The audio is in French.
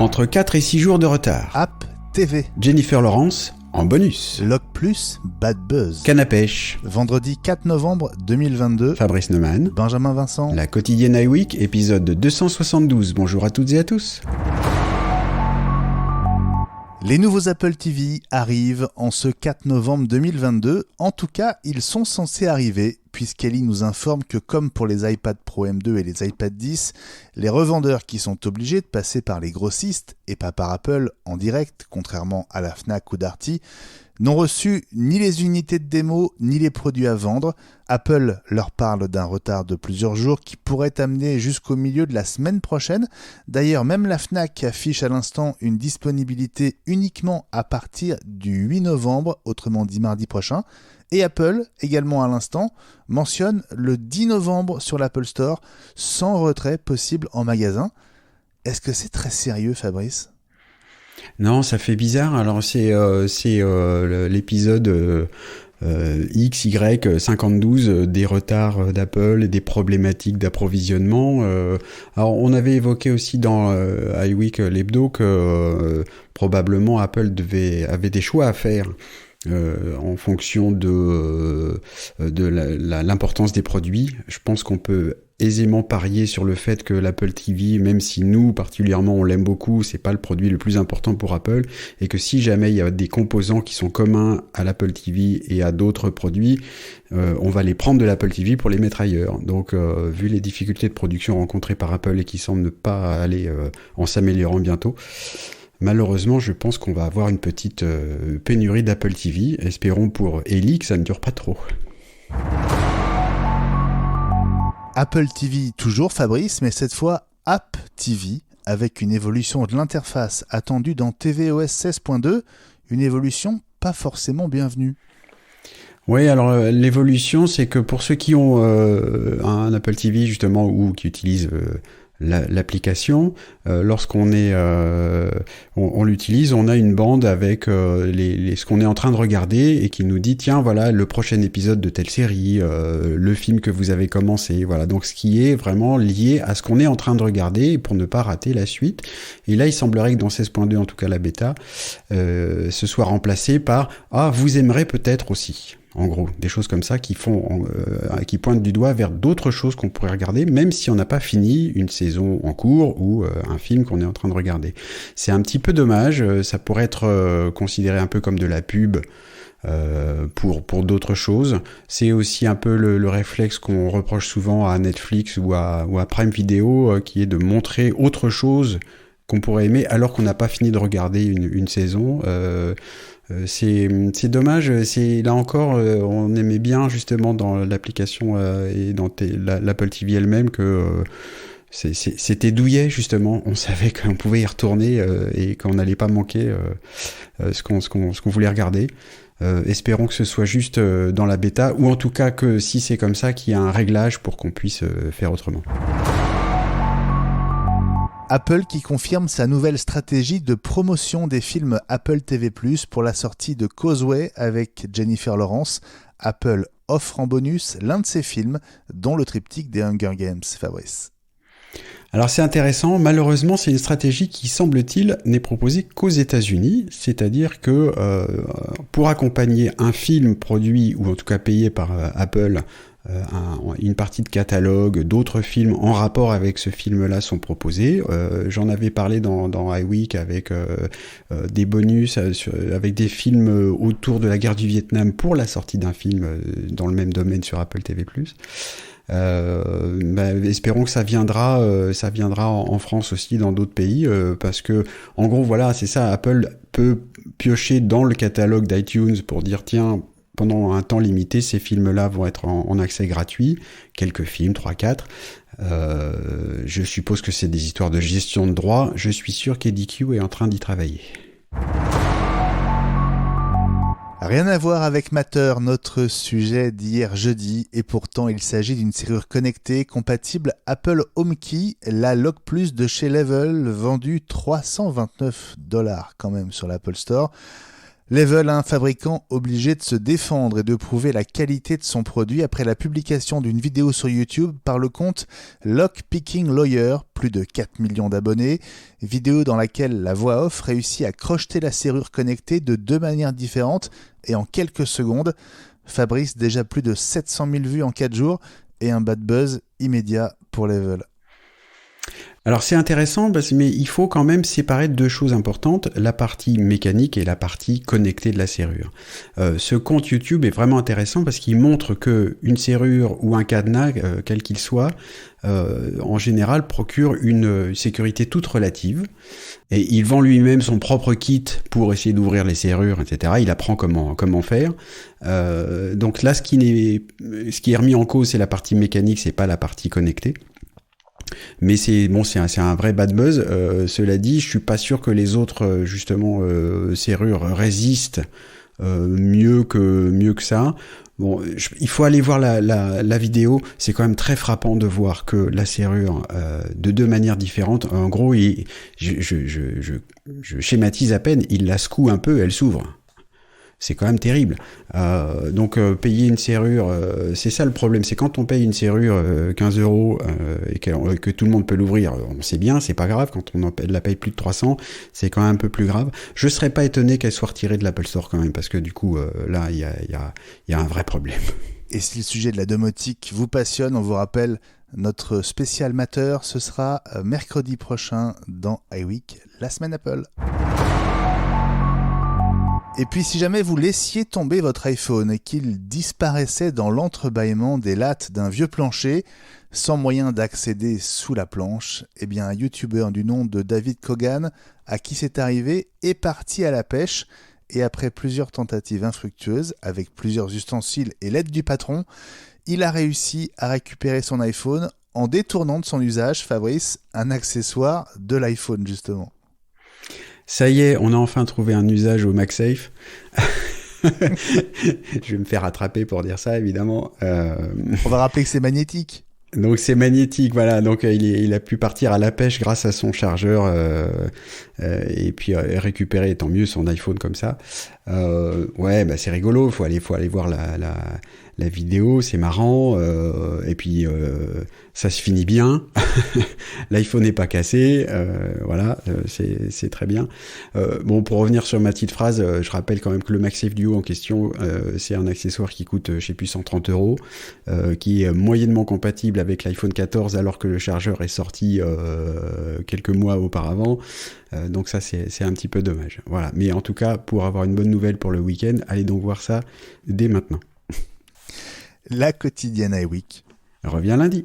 Entre 4 et 6 jours de retard. App TV. Jennifer Lawrence en bonus. Log Plus, Bad Buzz. Canne à pêche. Vendredi 4 novembre 2022. Fabrice Neumann. Benjamin Vincent. La quotidienne iWeek, épisode 272. Bonjour à toutes et à tous. Les nouveaux Apple TV arrivent en ce 4 novembre 2022. En tout cas, ils sont censés arriver, puisqu'Eli nous informe que comme pour les iPad Pro M2 et les iPad 10, les revendeurs qui sont obligés de passer par les grossistes et pas par Apple en direct, contrairement à la Fnac ou Darty, n'ont reçu ni les unités de démo ni les produits à vendre. Apple leur parle d'un retard de plusieurs jours qui pourrait amener jusqu'au milieu de la semaine prochaine. D'ailleurs, même la Fnac affiche à l'instant une disponibilité uniquement à partir du 8 novembre, autrement dit mardi prochain. Et Apple, également à l'instant, mentionne le 10 novembre sur l'Apple Store, sans retrait possible en magasin. Est-ce que c'est très sérieux, Fabrice ? Non, ça fait bizarre. Alors c'est l'épisode XY52 des retards d'Apple et des problématiques d'approvisionnement. Alors on avait évoqué aussi dans iWeek l'hebdo que probablement Apple avait des choix à faire. En fonction de l'importance des produits. Je pense qu'on peut aisément parier sur le fait que l'Apple TV, même si nous particulièrement on l'aime beaucoup, c'est pas le produit le plus important pour Apple, et que si jamais il y a des composants qui sont communs à l'Apple TV et à d'autres produits, on va les prendre de l'Apple TV pour les mettre ailleurs. Donc vu les difficultés de production rencontrées par Apple et qui semblent ne pas aller en s'améliorant bientôt, malheureusement, je pense qu'on va avoir une petite pénurie d'Apple TV. Espérons pour Eli que ça ne dure pas trop. Apple TV toujours, Fabrice, mais cette fois App TV, avec une évolution de l'interface attendue dans tvOS 16.2, une évolution pas forcément bienvenue. Oui, alors l'évolution, c'est que pour ceux qui ont un Apple TV justement ou qui utilisent l'application, lorsqu'on est on l'utilise, on a une bande avec ce qu'on est en train de regarder et qui nous dit tiens voilà le prochain épisode de telle série, le film que vous avez commencé, voilà, donc ce qui est vraiment lié à ce qu'on est en train de regarder pour ne pas rater la suite. Et là il semblerait que dans 16.2 en tout cas la bêta ce soit remplacé par vous aimerez peut-être aussi. En gros, des choses comme ça qui qui pointent du doigt vers d'autres choses qu'on pourrait regarder, même si on n'a pas fini une saison en cours ou un film qu'on est en train de regarder. C'est un petit peu dommage, ça pourrait être considéré un peu comme de la pub pour d'autres choses. C'est aussi un peu le réflexe qu'on reproche souvent à Netflix ou à Prime Video, qui est de montrer autre chose qu'on pourrait aimer alors qu'on n'a pas fini de regarder une saison. C'est dommage, c'est là encore on aimait bien justement dans l'application et dans l'Apple TV elle-même que c'était douillet justement, on savait qu'on pouvait y retourner et qu'on n'allait pas manquer ce qu'on voulait regarder. Espérons que ce soit juste dans la bêta, ou en tout cas que si c'est comme ça, qu'il y a un réglage pour qu'on puisse faire autrement. Apple qui confirme sa nouvelle stratégie de promotion des films Apple TV+, pour la sortie de Causeway avec Jennifer Lawrence. Apple offre en bonus l'un de ses films, dont le triptyque des Hunger Games, Fabrice. Alors c'est intéressant, malheureusement c'est une stratégie qui semble-t-il n'est proposée qu'aux États-Unis, c'est-à-dire que pour accompagner un film produit ou en tout cas payé par Apple, une partie de catalogue, d'autres films en rapport avec ce film-là sont proposés. J'en avais parlé dans iWeek avec des bonus, avec des films autour de la guerre du Vietnam pour la sortie d'un film dans le même domaine sur Apple TV+. Espérons que ça viendra en France aussi, dans d'autres pays, parce que en gros voilà, c'est ça, Apple peut piocher dans le catalogue d'iTunes pour dire tiens, pendant un temps limité, ces films-là vont être en accès gratuit, quelques films, 3-4. Je suppose que c'est des histoires de gestion de droits. Je suis sûr qu'EDQ est en train d'y travailler. Rien à voir avec Matter, notre sujet d'hier jeudi, et pourtant il s'agit d'une serrure connectée compatible Apple HomeKey, la Log Plus de chez Level, vendue $329 quand même sur l'Apple Store. Level, un fabricant obligé de se défendre et de prouver la qualité de son produit après la publication d'une vidéo sur YouTube par le compte Lockpicking Lawyer, plus de 4 millions d'abonnés, vidéo dans laquelle la voix off réussit à crocheter la serrure connectée de 2 manières différentes et en quelques secondes. Fabrice, déjà plus de 700 000 vues en 4 jours et un bad buzz immédiat pour Level. Alors c'est intéressant, mais il faut quand même séparer deux choses importantes, la partie mécanique et la partie connectée de la serrure. Ce compte YouTube est vraiment intéressant parce qu'il montre que une serrure ou un cadenas, quel qu'il soit, en général procure une sécurité toute relative. Et il vend lui-même son propre kit pour essayer d'ouvrir les serrures, etc. Il apprend comment faire. Donc là, ce qui est remis en cause, c'est la partie mécanique, c'est pas la partie connectée. Mais c'est un vrai bad buzz. Cela dit, je suis pas sûr que les autres serrures résistent mieux que ça. Bon, il faut aller voir la vidéo. C'est quand même très frappant de voir que la serrure, de deux manières différentes, en gros, je schématise à peine, il la secoue un peu, elle s'ouvre. C'est quand même terrible. Donc payer une serrure, c'est ça le problème, c'est quand on paye une serrure 15 € et que tout le monde peut l'ouvrir, on sait bien, c'est pas grave. Quand on la paye plus de 300, c'est quand même un peu plus grave. Je serais pas étonné qu'elle soit retirée de l'Apple Store quand même, parce que du coup, là, il y a un vrai problème. Et si le sujet de la domotique vous passionne, on vous rappelle notre spécial Matter, ce sera mercredi prochain dans iWeek, la semaine Apple. Et puis si jamais vous laissiez tomber votre iPhone et qu'il disparaissait dans l'entrebâillement des lattes d'un vieux plancher, sans moyen d'accéder sous la planche, eh bien un youtubeur du nom de David Kogan, à qui c'est arrivé, est parti à la pêche et après plusieurs tentatives infructueuses, avec plusieurs ustensiles et l'aide du patron, il a réussi à récupérer son iPhone en détournant de son usage, Fabrice, un accessoire de l'iPhone justement. Ça y est, on a enfin trouvé un usage au MagSafe. Je vais me faire attraper pour dire ça, évidemment. On va rappeler que c'est magnétique. Donc c'est magnétique, voilà. Donc il a pu partir à la pêche grâce à son chargeur et puis récupérer, tant mieux, son iPhone comme ça. Ouais, bah c'est rigolo. Faut aller voir la vidéo, c'est marrant. Et puis ça se finit bien. L'iPhone n'est pas cassé. Voilà, c'est très bien. Bon, pour revenir sur ma petite phrase, je rappelle quand même que le MagSafe Duo en question, c'est un accessoire qui coûte, je sais plus, 130 €, qui est moyennement compatible avec l'iPhone 14 alors que le chargeur est sorti quelques mois auparavant. Donc ça, c'est un petit peu dommage. Voilà. Mais en tout cas, pour avoir une bonne nouvelle pour le week-end, allez donc voir ça dès maintenant. La quotidienne iWeek Reviens lundi.